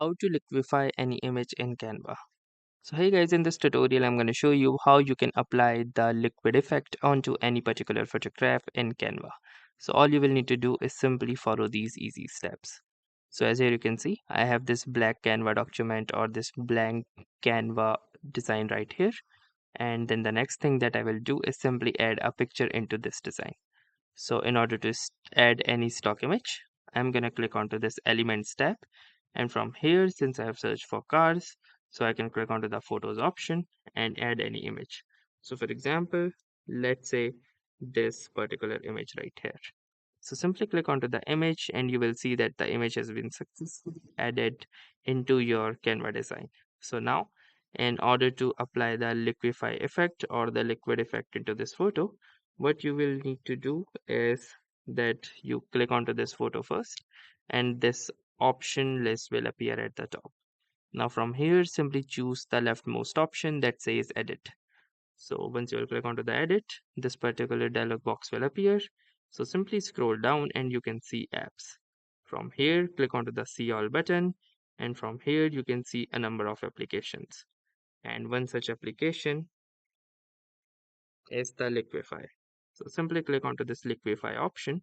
How to liquefy any image in Canva. So hey guys, in this tutorial I'm going to show you how you can apply the liquid effect onto any particular photograph in Canva. So all you will need to do is simply follow these easy steps. So as here you can see, I have this black Canva document or this blank Canva design right here. And then the next thing that I will do is simply add a picture into this design. So in order to add any stock image, I'm gonna click onto this elements tab, and from here, since I have searched for cars, so I can click onto the photos option and add any image. So for example, let's say this particular image right here. So simply click onto the image and you will see that the image has been successfully added into your Canva design. So now, in order to apply the liquefy effect or the liquid effect into this photo, what you will need to do is that you click onto this photo first and this option list will appear at the top. Now from here, simply choose the leftmost option that says edit. So once you will click onto the edit, this particular dialog box will appear. So simply scroll down and you can see apps. From here, click onto the see all button, and from here you can see a number of applications. And one such application is the liquefy. So simply click onto this liquefy option,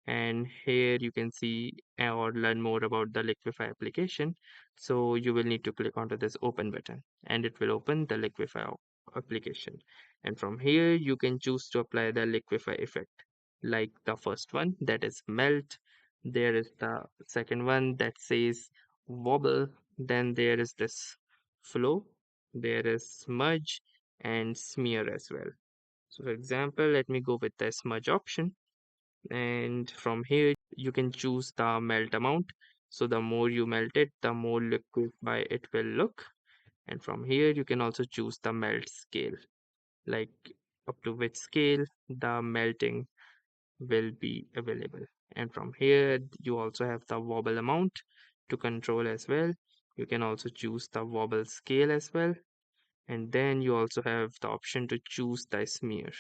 and here you can see or learn more about the liquefy application. So you will need to click onto this open button and it will open the liquefy application, and from here you can choose to apply the liquefy effect, like the first one that is melt. There is the second one that says wobble. Then there is this flow, there is smudge and smear as well. So for example, let me go with the smudge option, and from here you can choose the melt amount. So the more you melt it, the more liquefy it will look. And from here you can also choose the melt scale, like up to which scale the melting will be available. And from here you also have the wobble amount to control as well. You can also choose the wobble scale as well, and then you also have the option to choose the smear.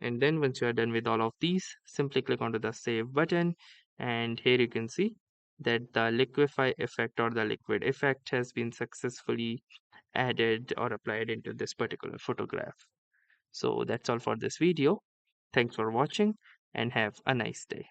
And then once you are done with all of these, simply click onto the save button, and here you can see that the liquefy effect or the liquid effect has been successfully added or applied into this particular photograph. So that's all for this video. Thanks for watching and have a nice day.